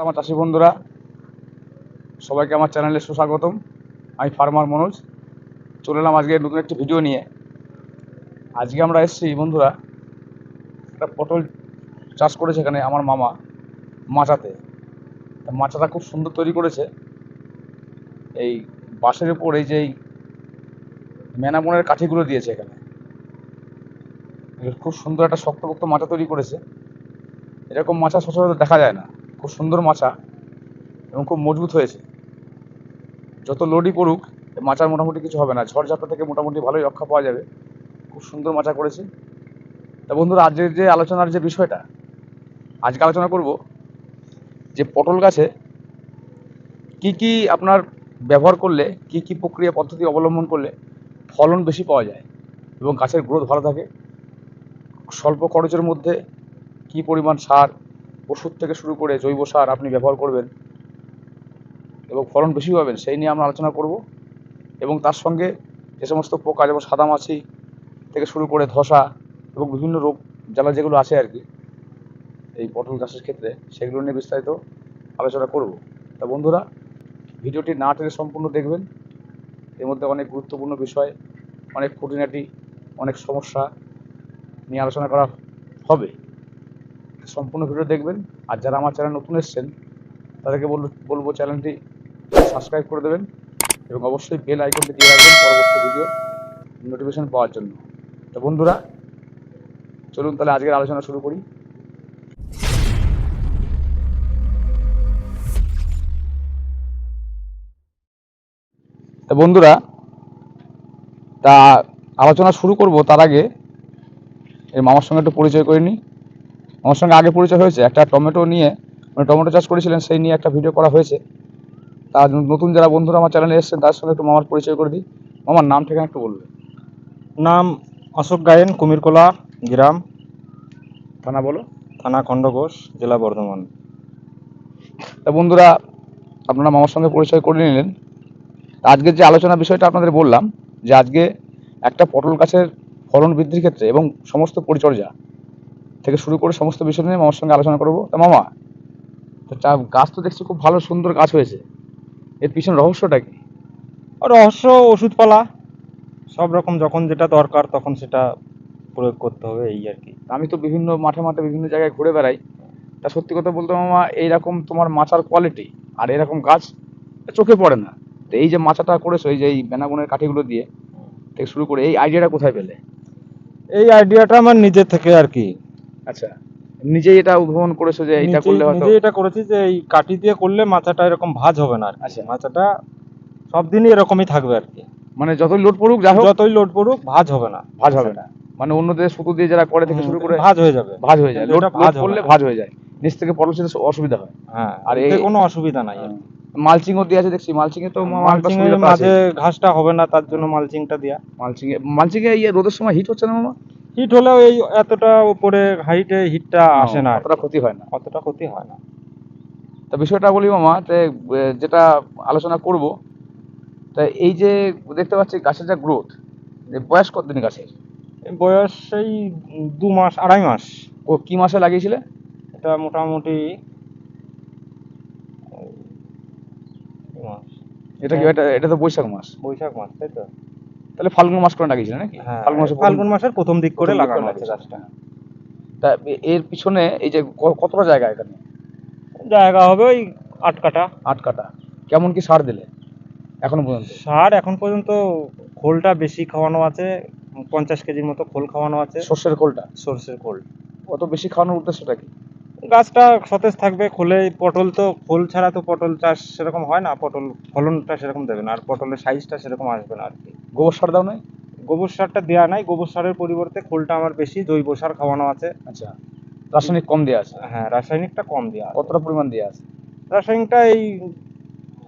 আমার চাষি বন্ধুরা সবাইকে আমার চ্যানেলে সুস্বাগতম। আমি ফার্মার মনোজ চলে এলাম আজকে নতুন একটি ভিডিও নিয়ে। আজকে আমরা এসেছি বন্ধুরা, একটা পটল চাষ করেছে এখানে আমার মামা মাচাতে। মাচাটা খুব সুন্দর তৈরি করেছে। এই বাঁশের উপর এই যে মেনাবনের কাঠিগুলো দিয়েছে এখানে, খুব সুন্দর একটা শক্তপোক্ত মাচা তৈরি করেছে। এরকম মাচা সচরাচর দেখা যায় না, খুব সুন্দর মাচা এবং খুব মজবুত হয়েছে। যত লোডই পড়ুক মাচার মোটামুটি কিছু হবে না, ঝড়ঝাপটা থেকে মোটামুটি ভালোই রক্ষা পাওয়া যাবে। খুব সুন্দর মাচা করেছে। তা বন্ধুরা, আজকের যে আলোচনার যে বিষয়টা, আজকে আলোচনা করব যে পটল গাছে কি কি আপনার ব্যবহার করলে, কি কি প্রক্রিয়া পদ্ধতি অবলম্বন করলে ফলন বেশি পাওয়া যায় এবং গাছের গ্রোথ ভালো থাকে। স্বল্প খরচের মধ্যে কি পরিমাণ সার, ওষুধ থেকে শুরু করে জৈব সার আপনি ব্যবহার করবেন এবং ফলন বেশি পাবেন, সেই নিয়ে আমরা আলোচনা করব। এবং তার সঙ্গে যে সমস্ত পোকা, যেমন সাদামাছি থেকে শুরু করে ধসা এবং বিভিন্ন রোগ জ্বালা যেগুলো আছে আর কি এই পটল চাষের ক্ষেত্রে, সেগুলো নিয়ে বিস্তারিত আলোচনা করব। তা বন্ধুরা, ভিডিওটি না টেনে সম্পূর্ণ দেখবেন। এর মধ্যে অনেক গুরুত্বপূর্ণ বিষয়, অনেক খুঁটিনাটি, অনেক সমস্যা নিয়ে আলোচনা করা হবে। সম্পূর্ণ ভিডিও দেখবেন। আর যারা আমার চ্যানেল নতুন এসেছেন তাদেরকে বলবো চ্যানেলটি সাবস্ক্রাইব করে দেবেন এবং অবশ্যই বেল আইকনটি দিয়ে রাখবেন পরবর্তী ভিডিও নোটিফিকেশন পাওয়ার জন্য। তো বন্ধুরা, চলুন তাহলে আজকের আলোচনা শুরু করি। তা বন্ধুরা, তা আলোচনা শুরু করব তার আগে এই মামার সঙ্গে একটু পরিচয় করে নিই। আমার সঙ্গে আগে পরিচয় হয়েছে, একটা টমেটো নিয়ে, মানে টমেটো চাষ করেছিলেন, সেই নিয়ে একটা ভিডিও করা হয়েছে। তার নতুন যারা বন্ধুরা আমার চ্যানেলে এসেছেন তার সঙ্গে একটু মামার পরিচয় করে দিই। মামার নাম ঠিকানা একটু বলবেন। নাম অশোক গায়েন, কুমিরকোলা গ্রাম, থানা বলো। থানা খণ্ডঘোষ, জেলা বর্ধমান। তা বন্ধুরা, আপনারা মামার সঙ্গে পরিচয় করে নিলেন। আজকের যে আলোচনা বিষয়টা আপনাদের বললাম, যে আজকে একটা পটল গাছের ফলন বৃদ্ধির ক্ষেত্রে এবং সমস্ত পরিচর্যা থেকে শুরু করে সমস্ত বিষয় নিয়ে মামার সঙ্গে আলোচনা করবো। তা মামা, তা গাছ তো দেখছি খুব ভালো সুন্দর গাছ হয়েছে, এর পিছনে রহস্যটা কি? রহস্য ওষুধপালা, সব রকম যখন যেটা দরকার তখন সেটা প্রয়োগ করতে হবে, এই আর কি। আমি তো বিভিন্ন মাঠে মাঠে বিভিন্ন জায়গায় ঘুরে বেড়াই। তা সত্যি কথা বলতে মামা, এইরকম তোমার মাচার কোয়ালিটি আর এরকম গাছ চোখে পড়ে না। তো এই যে মাচাটা করেছো, এই যে এই বেনাগুনের কাঠিগুলো দিয়ে থেকে শুরু করে, এই আইডিয়াটা কোথায় পেলে? এই আইডিয়াটা আমার নিজের থেকে আর কি। আচ্ছা, নিজেই এটা উদ্ভাবন করেছো যে এটা করলে হয়তো? নিজে এটা করেছি যে এই কাঠি দিয়ে করলে মাচাটা এরকম ভাঁজ হবে না আর কি। আচ্ছা, মাচাটা সব দিনই এরকমই থাকবে আর কি। মানে যতই লোড পড়ুক, যাই হোক যতই লোড পড়ুক ভাঁজ হবে না, ভাঁজ হবে না। মানে অন্যদের সুতো দিয়ে যারা করে থেকে শুরু করে ভাঁজ হয়ে যাবে, ভাঁজ হয়ে যায়, কিন্তু লোড এটা ভাঁজ পড়লে হবে না। ভাঁজ হয়ে যায়, নিচ থেকে পটল ছিঁড়তে অসুবিধা হয়। হ্যাঁ, আর এতে এই কোনো অসুবিধা নাই আর কি। মালচিংও দিয়ে আছে দেখছি, মালচিং এ তো একটা মালচিং এর সুবিধা তো আছে। মাঝে ঘাসটা হবে না, তার জন্য মালচিংটা দেয়া। মালচিং এ ইয়ে রোদের সময় হিট হচ্ছে না মামা? হিট হলেও এই এতটা উপরে হাইটে হিটটা আসে না আর অতটা কি। ক্ষতি হয় না। অতটা ক্ষতি হয় না। তা বিষয়টা বলি মামা, যেটা আলোচনা করব, তা এই যে দেখতে পাচ্ছি গাছের যা গ্রোথ, বয়স কতদিন গাছের? এই বয়স এই 2 মাস 2.5 মাস। ও কি মাসে লাগিয়েছিলে? এটা মোটামুটি কি মাস? এটা কি, এটা তো বৈশাখ মাস। বৈশাখ মাস, তাই তো? তাহলে ফাল্গুন মাস করে লাগিয়েছিলে নাকি? হ্যাঁ, ফাল্গুন মাসে ফাল্গুন মাসের প্রথম দিক করে প্রথম দিক লাগানো আছে লাগিয়েছিলে। গাছটা। তা এর পিছনে এই যে কতটা জায়গা এখানে? জায়গা হবে ওই 8 কাঠা। 8 কাঠা। কেমন কি সার দিলে এখনো পর্যন্ত? সার এখন পর্যন্ত খোলটা বেশি খাওয়ানো আছে, 50 কেজির মতো খোল খাওয়ানো আছে। সর্ষের খোলটা? সরষের খোল। অত বেশি খাওয়ানোর উদ্দেশ্যটা কি? গাছটা সতেজ থাকবে খোলে। পটল তো খোল ছাড়া তো পটল চাষ সেরকম হয় না, পটল ফলনটা সেরকম দেবে না, আর পটলের সাইজটা সেরকম আসবে না আর কি। গোবর সার দাও নাই? গোবর সারটা দেওয়া নাই, গোবর সারের পরিবর্তে খোলটা আমার বেশি জৈব সার খাওয়ানো আছে। আচ্ছা, রাসায়নিক কম দেওয়া আছে? হ্যাঁ, রাসায়নিকটা কম দেওয়া আছে। কতটা পরিমাণ দেওয়া আছে? রাসায়নিকটা এই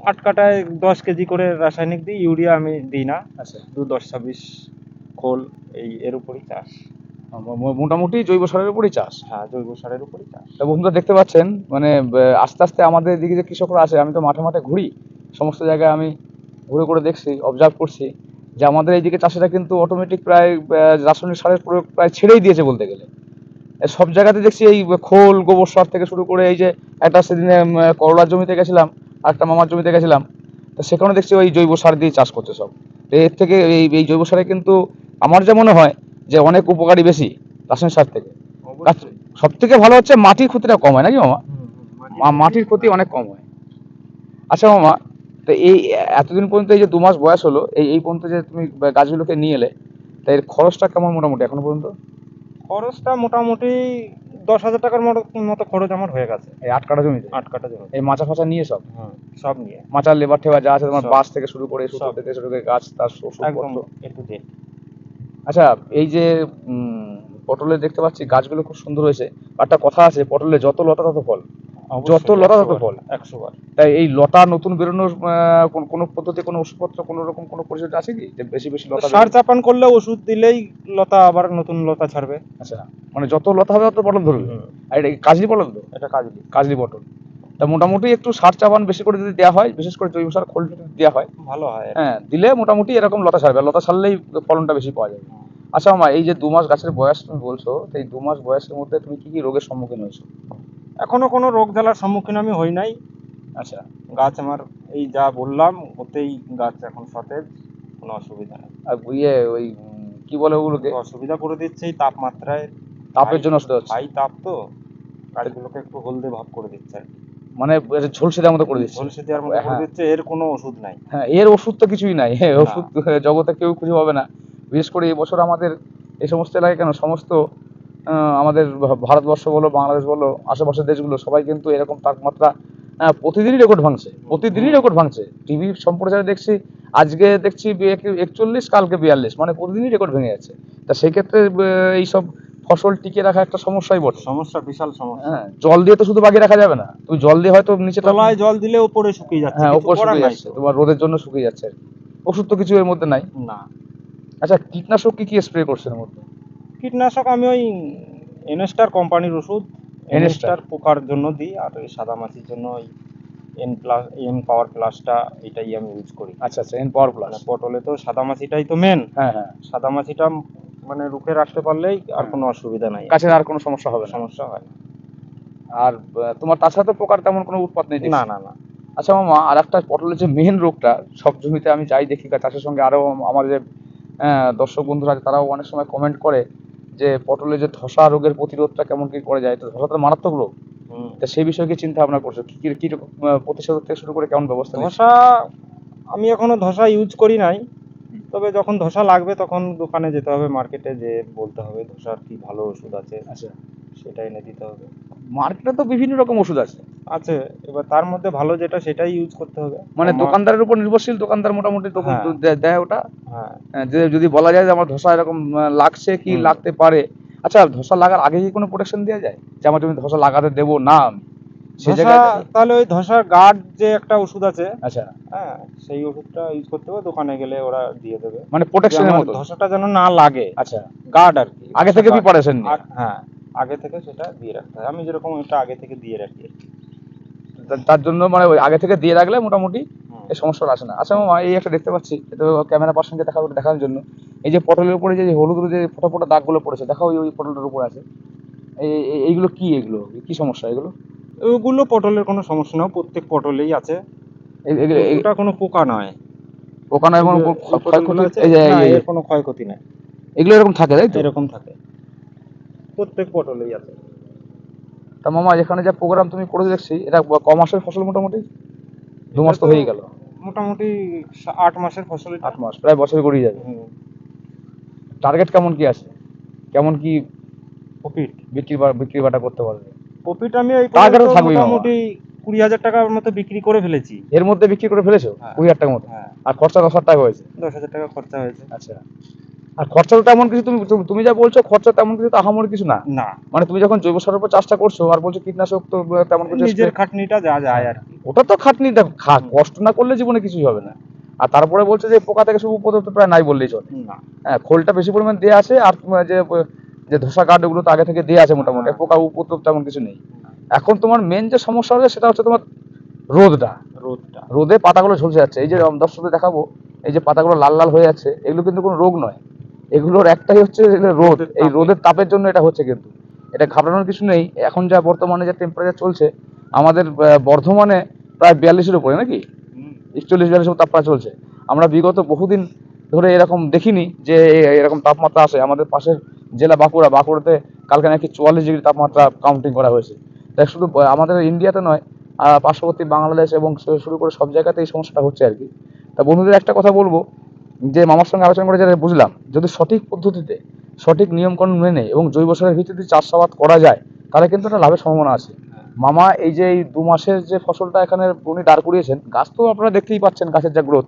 8 কাঠায় 10 কেজি করে রাসায়নিক দিই, ইউরিয়া আমি দিই না। আচ্ছা, 2-10-26 খোল, এর উপরই চাষ। মোটামুটি জৈব সারের উপরই চাষ। হ্যাঁ, জৈব সারের উপরই চাষ। তা বন্ধুরা দেখতে পাচ্ছেন, মানে আস্তে আস্তে আমাদের এদিকে যে কৃষকরা আছে, আমি তো মাঠে মাঠে ঘুরি, সমস্ত জায়গায় আমি ঘুরে করে দেখছি, অবজার্ভ করছি যে আমাদের এইদিকে চাষিরা কিন্তু অটোমেটিক প্রায় রাসায়নিক সারের প্রয়োগ প্রায় ছেড়েই দিয়েছে বলতে গেলে। সব জায়গাতে দেখছি এই খোল গোবর সার থেকে শুরু করে এই যে একটা সেদিন করলার জমিতে গেছিলাম আর একটা মামার জমিতে গেছিলাম, তো সেখানে দেখছি ওই জৈব সার দিয়ে চাষ করছে সব। তো এর থেকে এই জৈব সারে কিন্তু আমার যা মনে হয় যে অনেক উপকারী বেশি রাসায়নিক সার থেকে। অবশ্যই। সব থেকে ভালো হচ্ছে মাটির ক্ষতিটা কম হয় নাকি মামা? মাটির মাটির ক্ষতি অনেক কম হয়। আচ্ছা মামা, তো এই এতদিন পর্যন্ত এই যে 2 মাস বয়স হলো এই পর্যন্ত যে তুমি গাছগুলোকে নিয়ে এলে, তা এর খরচটা কেমন মোটামুটি এখনো পর্যন্ত? খরচটা মোটামুটি 10,000 টাকার মতো খরচ আমার হয়ে গেছে। এই 8 কাঠা জমিতে 8 কাঠা জমি। এই মাচা ফাচা নিয়ে সব, সব নিয়ে মাচার লেবার টেবার যা আছে তোমার, সব। বাঁশ থেকে শুরু করে সুতো সব। থেকে শুরু করে গাছ তার একদম ওষুধপত্র। A to Z। আচ্ছা, এই যে পটলে দেখতে পাচ্ছি গাছগুলো খুব সুন্দর হয়েছে। একটা কথা আছে, পটলে যত লতা তত ফল। যত অবশ্যই লতা 100 তত বার, ফল। 100 বার। তাই এই লতা নতুন বেরোনোর কোনো পদ্ধতি, কোনো ওষুধপত্র, কোনো রকম কোনো পরিচর্যা আছে কি যে বেশি বেশি লতা সার বেরোবে? চাপান করলে ওষুধ দিলেই লতা আবার নতুন লতা ছাড়বে। আচ্ছা, মানে যত লতা হবে তত পটল ধরবে। আর এটা কি কাজলি পটল তো? এটা কাজলি। কাজলি পটল। তা মোটামুটি একটু সার চাপান বেশি করে যদি দেওয়া হয়, বিশেষ করে জৈব সার খোল যদি দেওয়া হয়, ভালো হয়। হ্যাঁ, দিলে মোটামুটি এরকম লতা ছাড়বে। আর লতা ছাড়লেই ফলনটা বেশি পাওয়া যাবে। আচ্ছা মামা, এই যে 2 মাস গাছের বয়স তুমি বলছো, তো এই 2 মাস বয়সের মধ্যে তুমি কি কি রোগের সম্মুখীন হয়েছো? এখনো কোনো রোগ জ্বালার সম্মুখীন আমি হই নাই। আচ্ছা, গাছ আমার এই যা বললাম ওতেই গাছ এখন সতেজ, কোনো অসুবিধা নেই। আর ওই কি বলে ওগুলোকে? কিন্তু অসুবিধা করে দিচ্ছে এই তাপমাত্রায়। তাপের জন্য নষ্ট হচ্ছে। হাই তাপ তো গাছগুলোকে একটু হলদে ভাব করে দিচ্ছে আর কি। মানে ঝলসে দেওয়ার মতো করে দিচ্ছে। ঝলসে দেওয়ার মতো করে হ্যাঁ, দিচ্ছে, এর কোনো ওষুধ নাই। হ্যাঁ, এর ওষুধ তো কিছুই নাই। হ্যাঁ, না। ওষুধ জগতে কেউ খুঁজে পাবে না। বিশেষ করে এই বছর আমাদের এই সমস্ত এলাকায় কেন, সমস্ত আমাদের ভারতবর্ষ বলো, বাংলাদেশ বলো, আশেপাশের দেশগুলো সবাই কিন্তু এরকম তাপমাত্রা প্রতিদিনই রেকর্ড ভাঙছে। প্রতিদিনই রেকর্ড ভাঙছে। টিভি সম্প্রচারে দেখছি, আজকে দেখছি 41, কালকে 42, মানে প্রতিদিনই রেকর্ড ভেঙে যাচ্ছে। তা সেই ক্ষেত্রে এইসব ফসল টিকে রাখা একটা সমস্যাই বটে। সমস্যা, বিশাল সমস্যা। হ্যাঁ, জল দিয়ে তো শুধু বাগিয়ে রাখা যাবে না। তুমি জল দিয়ে হয়তো নিচেটা, তলায় জল দিলে উপরে শুকিয়ে যাচ্ছে, হ্যাঁ, কিছু উপর করার শুকিয়ে নাই যাচ্ছে, তো। তোমার রোদের জন্য শুকিয়ে যাচ্ছে আর কি। ওষুধ তো কিছু এর মধ্যে নাই। না। আচ্ছা, কীটনাশক কি কি স্প্রে করছেন এর মধ্যে? কীটনাশক আমি ওই এনস্টার কোম্পানির ওষুধ, এনস্টার? এনস্টার পোকার জন্য দিই, আর ওই সাদা মাছির জন্য ওই এন পাওয়ার প্লাসটা, এটাই আমি ইউজ করি। আচ্ছা আচ্ছা, এন পাওয়ার প্লাস। মানে পটলে তো সাদা মাছিটাই তো মেন। হ্যাঁ হ্যাঁ, সাদা মাছিটা মানে রুখে রাখতে পারলেই আর কোনো অসুবিধা নাই, গাছের আর কোনো সমস্যা হবে না। সমস্যা হয় না। আর তোমার তাছাড়া তো পোকার তেমন কোনো উৎপাত নেই না দেখছি। না না। আচ্ছা মামা, আর একটা পটলের যে মেন রোগটা, সব জমিতে আমি যাই দেখি, চাষের সঙ্গে আরো আমার যে দর্শক বন্ধুরা আছে তারাও অনেক সময় কমেন্ট করে যে পটলের যে ধসা রোগের প্রতিরোধটা কেমন কি করে যায়। তো ধসা তো মারাত্মক রোগ, তা সেই বিষয়ে কি চিন্তা ভাবনা করছো? কি কি কি রকম, প্রতিষেধক থেকে শুরু করে কেমন ব্যবস্থা নিচ্ছো? ধসা, আমি এখনো ধসা ইউজ করি নাই। তবে যখন ধসা লাগবে তখন দোকানে যেতে হবে, মার্কেটে যে বলতে হবে ধসার কি ভালো ওষুধ আছে, আচ্ছা, সেটা এনে দিতে হবে। মার্কেটে তো বিভিন্ন রকম ওষুধ আছে। আছে, এবার তার মধ্যে ভালো যেটা সেটাই ইউজ করতে হবে। মানে দোকানদারের উপর নির্ভরশীল, দোকানদার মোটামুটি তখন হ্যাঁ। দেয় ওটা। হ্যাঁ। যে যদি বলা যায় যে আমার ধসা এরকম লাগছে কি লাগতে পারে, আচ্ছা ধসা লাগার আগে কি কোনো প্রোটেকশন দেওয়া যায় যে আমার জমি ধসা লাগাতে দেবো না আমি? সেই ধসা, জায়গায় তাহলে ওই ধসার গার্ড যে একটা ওষুধ আছে, আচ্ছা, হ্যাঁ, সেই ওষুধটা ইউজ করতে হবে। দোকানে গেলে ওরা দিয়ে দেবে, মানে যে প্রোটেকশনের আমার মতো। ধসাটা যেন না লাগে। আচ্ছা, গার্ড আর কি, আগে থেকে guard। প্রিপারেশন নিয়ে। হ্যাঁ, আগে থেকে সেটা দিয়ে রাখতে হয়। আমি যেরকম এটা আগে থেকে দিয়ে রাখি আর কি। তার জন্য মানে ওই আগে থেকে দিয়ে রাখলে মোটামুটি হুম। এই সমস্যাটা আসে না। আচ্ছা মামা, এই একটা দেখতে পাচ্ছি, এটা ক্যামেরা পার্সনকে দেখানোর জন্য, এই যে পটলের উপরে যে হলুদ হলুদ যে ফোটা ফোটা দাগগুলো পড়েছে, দেখো ওই পটলটার উপর আছে, এইগুলো কি? এগুলো কি সমস্যা এগুলো? ওগুলো পটলের কোনো সমস্যা নয়, প্রত্যেক পটলেই আছে। ওটা কোনো পোকা নয়। ওখানে কোনো এই ক্ষয়ক্ষতি? পটলগুলো আছে, এই যে না, এর কোনো ক্ষয়ক্ষতি নাই। এগুলো এরকম থাকে তাই তো? এরকম থাকে, প্রত্যেক পটলেই আছে। তা মামা, এখানে যা প্রোগ্রাম তুমি করে দেখছি, এটা ক মাসের ফসল মোটামুটি? 2 মাস তো হয়ে গেল। মোটামুটি 8 মাসের ফসল এটা। 8 মাস, প্রায় বছর গড়িয়ে যাবে। হুম। টার্গেট কেমন কি আছে? কেমন কি প্রফিট, বিক্রি বাটা করতে পারবে? প্রফিট আমি এই টার্গেট তো পর্যন্ত থাকবেই মামা। মোটামুটি 20,000 টাকার মতো বিক্রি করে ফেলেছি। এর মধ্যে বিক্রি করে ফেলেছো হ্যাঁ। 20,000 টাকার মতো? হ্যাঁ, আর খরচা 10,000 টাকা হয়েছে? 10,000 টাকা খরচা হয়েছে। আচ্ছা, আর খরচা তো তেমন কিছু, তুমি যা বলছো খরচা তেমন কিছু তো আহামরি কিছু না। না, মানে তুমি যখন জৈব সারের উপর চাষটা করছো আর বলছো কীটনাশক, তো তেমন কিছু নিজের খাটনিটা যা যায় আর কি। ওটা তো খাটনি, দেখো কষ্ট না করলে জীবনে কিছুই হবে না। আর তারপরে বলছো যে পোকা থেকে শুরু পর্যন্ত প্রায় নাই বললেই চলে। না, হ্যাঁ, খোলটা বেশি পরিমাণ দেওয়া আছে, আর যে যে ধসা কাঠ ওগুলো তো আগে থেকে দেওয়া আছে মোটামুটি, হ্যাঁ। পোকা উপদ্রব তেমন কিছু নেই। এখন তোমার মেন যে সমস্যা হচ্ছে সেটা হচ্ছে তোমার রোদটা। রোদটা। রোদে পাতাগুলো ঝলসে যাচ্ছে। এই যে দর্শকদের দেখাবো, এই যে পাতাগুলো লাল লাল হয়ে যাচ্ছে, এগুলো কিন্তু কোনো রোগ নয়, এগুলোর একটাই হচ্ছে রোদ। রোদের এই তাপে। রোদের তাপের জন্য এটা হচ্ছে কিন্তু। এটা ঘাবড়ানোর কিছু নেই। এখন যা বর্তমানে যা টেম্পারেচার চলছে আমাদের বর্ধমানে প্রায় 42-এর উপরে নাকি 41-42 তাপমাত্রা চলছে। আমরা বিগত বহুদিন ধরে এরকম দেখিনি যে এরকম তাপমাত্রা আসে। আমাদের পাশের জেলা বাঁকুড়াতে কালকে নাকি 44 ডিগ্রি তাপমাত্রা কাউন্টিং করা হয়েছে। তাই শুধু আমাদের ইন্ডিয়াতে নয়, পার্শ্ববর্তী বাংলাদেশ এবং শুরু করে সব জায়গাতে এই সমস্যাটা হচ্ছে আর কি। তা বন্ধুদের একটা কথা বলবো, যে মামার সঙ্গে আলোচনা করে যেটা বুঝলাম, যদি সঠিক পদ্ধতিতে সঠিক নিয়মকানুন মেনে এবং জৈব সারের ভিত্তিতে চাষাবাদ করা যায় তাহলে কিন্তু একটা লাভের সম্ভাবনা আছে। মামা এই যে এই 2 মাসের যে ফসলটা এখানে উনি দাঁড় করিয়েছেন, গাছ তো আপনারা দেখতেই পাচ্ছেন গাছের যা গ্রোথ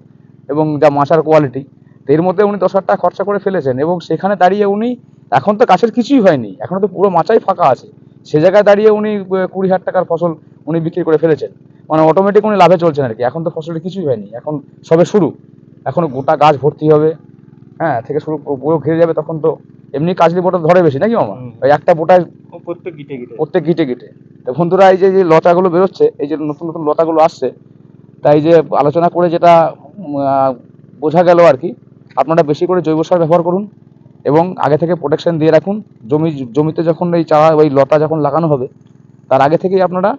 এবং যা মাচার কোয়ালিটি, তো এর মধ্যে উনি 10,000 টাকা খরচা করে ফেলেছেন এবং সেখানে দাঁড়িয়ে উনি, এখন তো গাছের কিছুই হয়নি, এখনো তো পুরো মাচাই ফাঁকা আছে, সে জায়গায় দাঁড়িয়ে উনি 20,000 টাকার ফসল উনি বিক্রি করে ফেলেছেন। মানে অটোমেটিক উনি লাভে চলছেন আর কি। এখন তো ফসলের কিছুই হয়নি, এখন সবে শুরু, এখনো গোটা গাছ ভর্তি হবে, হ্যাঁ, থেকে শুরু পুরো ঘিরে যাবে। তখন তো এমনি কাজলি বোটা ধরে বেশি নাকি মামা? ওই একটা বোটায় প্রত্যেক গিটে প্রত্যেক গিটে গিটে। তো বন্ধুরা এই যে যে লতাগুলো বেরোচ্ছে, এই যে নতুন নতুন লতাগুলো আসছে, তাই যে আলোচনা করে যেটা বোঝা গেল আর কি, আপনারা বেশি করে জৈব সার ব্যবহার করুন এবং আগে থেকে প্রোটেকশন দিয়ে রাখুন। জমিতে যখন এই চারা ওই লতা যখন লাগানো হবে তার আগে থেকেই আপনারা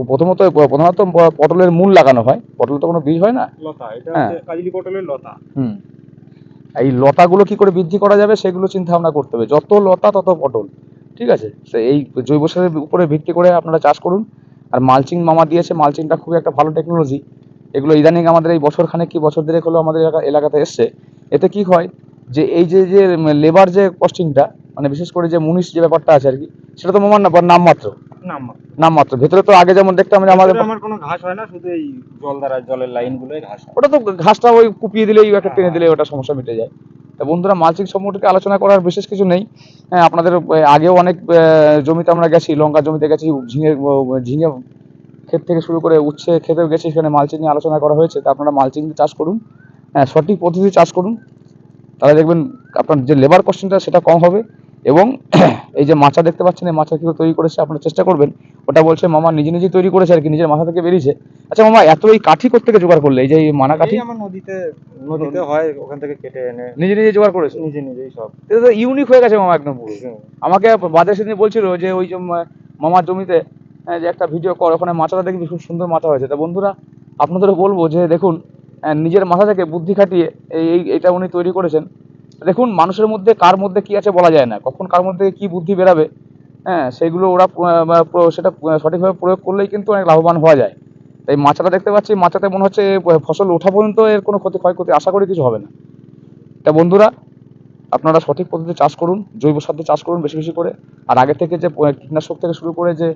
প্রথমত পটলের মূল লাগানো হয়, পটল তো কোনো বীজ হয় না। লতা, এটা হ্যাঁ। হচ্ছে কাজলি পটলের লতা। এই লতাগুলো কি করে বৃদ্ধি করা যাবে সেগুলো চিন্তা ভাবনা করতে হবে। যত লতা তত পটল, ঠিক আছে? এই জৈব সারের উপরে ভিত্তি করে আপনারা চাষ করুন। আর মালচিং মামা দিয়েছে, মালচিংটা খুবই একটা ভালো টেকনোলজি। এগুলো ইদানিং আমাদের এই বছর খানেক কি বছর দেড়েক হলো আমাদের এলাকাতে এসছে। এতে কি হয় যে এই যে যে লেবার যে কস্টিংটা, মানে বিশেষ করে যে মুনিশ যে ব্যাপারটা আছে আর কি, সেটা তো মামার নামমাত্র। নামমাত্র ভেতরে তো আগে যেমন দেখতাম যে আমাদের আমার কোনো ঘাস হয় না, শুধু এই জলের লাইনগুলোই ঘাস হয়। ওটা তো ঘাসটা ওই কুপিয়ে দিলেই একটা টেনে দিলেই ওটা সমস্যা মিটে যায়। তা বন্ধুরা, মালচিং সম্পর্কে আলোচনা করার বিশেষ কিছু নেই। হ্যাঁ, আপনাদের আগেও অনেক জমিতে আমরা গেছি, লঙ্কা জমিতে গেছি, ঝিঙে ক্ষেত থেকে শুরু করে উচ্ছে ক্ষেতেও গেছি, সেখানে মালচিং নিয়ে আলোচনা করা হয়েছে। তা আপনারা মালচিং দিয়ে চাষ করুন, হ্যাঁ, সঠিক পদ্ধতি চাষ করুন, তাহলে দেখবেন আপনার যে লেবার কস্টিংটা সেটা কম হবে। এবং এই যে মাচা দেখতে পাচ্ছেন, এই মাচা কীভাবে তৈরি করেছে আপনারা চেষ্টা করবেন। ওটা বলছে মামা নিজে নিজেই তৈরি করেছে আর কি, নিজের মাথা থেকে বেরিয়েছে। আচ্ছা মামা, এত এই কাঠি কোত্থেকে জোগাড় করলে, এই যে এই মানা কাঠি? আমার নদীতে হয়, ওখান থেকে কেটে এনে নিজে নিজে জোগাড় করেছে? নিজেই সব। এটা তো ইউনিক হয়ে গেছে মামা একদম পুরো। আমাকে বাজার সেদিন বলছিল যে ওই যে মামার জমিতে যে একটা ভিডিও কর, ওখানে মাথাটা দেখবি খুব সুন্দর মাথা হয়েছে। তা বন্ধুরা, আপনাদেরও বলবো যে দেখুন, নিজের মাথা থেকে বুদ্ধি খাটিয়ে এটা উনি তৈরি করেছেন। দেখুন, মানুষের মধ্যে কার মধ্যে কি আছে বলা যায় না, কখন কার মধ্যে কি বুদ্ধি বেরাবে, হ্যাঁ, সেইগুলো ওরা সেটা সঠিকভাবে প্রয়োগ করলেই কিন্তু অনেক লাভবান হওয়া যায়। তাই মাচাটা দেখতে পাচ্ছি, মাচাতে মনে হচ্ছে ফসল ওঠা পর্যন্ত এর কোনো ক্ষয়ক্ষতি আশা করি কিছু হবে না। তা বন্ধুরা, আপনারা সঠিক পদ্ধতিতে চাষ করুন, জৈব সার দিয়ে চাষ করুন বেশি বেশি করে। আর আগে থেকে যে কীটনাশক থেকে শুরু করে যে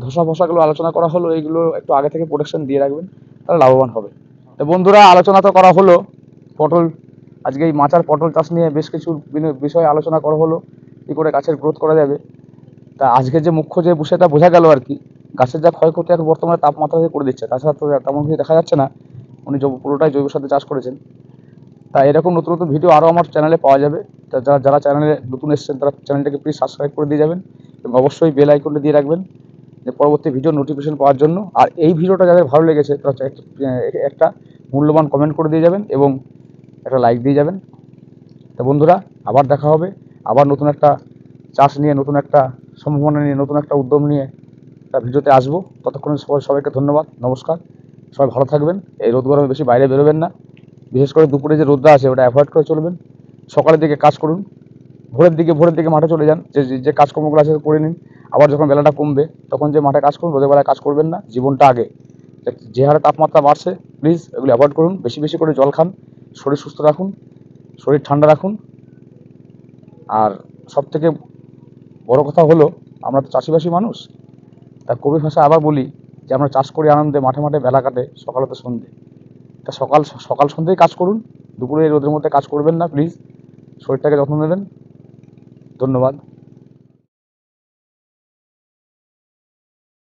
ধসা ফসাগুলো আলোচনা করা হলো, এইগুলো একটু আগে থেকে প্রোটেকশন দিয়ে রাখবেন, তাহলে লাভবান হবে। তো বন্ধুরা, আলোচনা তো করা হলো পটল, আজকে এই মাচার পটল চাষ নিয়ে বেশ কিছু বিষয়ে আলোচনা করা হলো, কী করে গাছের গ্রোথ করা যাবে। তা আজকে যে মুখ্য যে বিষয়টা বোঝা গেল আর কি, গাছের যা ক্ষয়ক্ষতি এখন বর্তমানে তাপমাত্রা করে দিচ্ছে, তাছাড়া তো তেমন কিছু দেখা যাচ্ছে না। উনি পুরোটাই জৈব সারে চাষ করেছেন। তা এরকম নতুন নতুন ভিডিও আরও আমার চ্যানেলে পাওয়া যাবে। তা যারা চ্যানেলে নতুন এসেছেন তারা চ্যানেলটাকে প্লিজ সাবস্ক্রাইব করে দিয়ে যাবেন এবং অবশ্যই বেল আইকনটা দিয়ে রাখবেন যে পরবর্তী ভিডিও নোটিফিকেশন পাওয়ার জন্য। আর এই ভিডিওটা যাদের ভালো লেগেছে তারা একটা মূল্যবান কমেন্ট করে দিয়ে যাবেন এবং একটা লাইক দিয়ে যাবেন। তো বন্ধুরা, আবার দেখা হবে, আবার নতুন একটা চাষ নিয়ে, নতুন একটা সম্ভাবনা নিয়ে, নতুন একটা উদ্যম নিয়ে একটা ভিডিওতে আসবো। ততক্ষণে সবাইকে ধন্যবাদ, নমস্কার। সবাই ভালো থাকবেন। এই রোদ গরমে বেশি বাইরে বেরোবেন না, বিশেষ করে দুপুরে যে রোদটা আছে ওটা অ্যাভয়েড করে চলবেন। সকালের দিকে কাজ করুন, ভোরের দিকে মাঠে চলে যান, যে কাজকর্মগুলো আছে করে নিন। আবার যখন বেলাটা কমবে তখন যে মাঠে কাজ করুন, রোদের বেলায় কাজ করবেন না। জীবনটা আগে। যে হারে তাপমাত্রা বাড়ছে, প্লিজ এগুলো অ্যাভয়েড করুন। বেশি বেশি করে জল খান, শরীর সুস্থ রাখুন, শরীর ঠান্ডা রাখুন। আর সবথেকে বড় কথা হলো, আমরা তো চাষিবাসী মানুষ, তা কবি ভাষায় আবার বলি যে আমরা চাষ করি আনন্দে, মাঠে মাঠে বেলা কাটে সকালে তো সন্ধে। তা সকাল সন্ধ্যেই কাজ করুন, দুপুরে এই রোদের মধ্যে কাজ করবেন না প্লিজ। শরীরটাকে যত্ন নেবেন। ধন্যবাদ।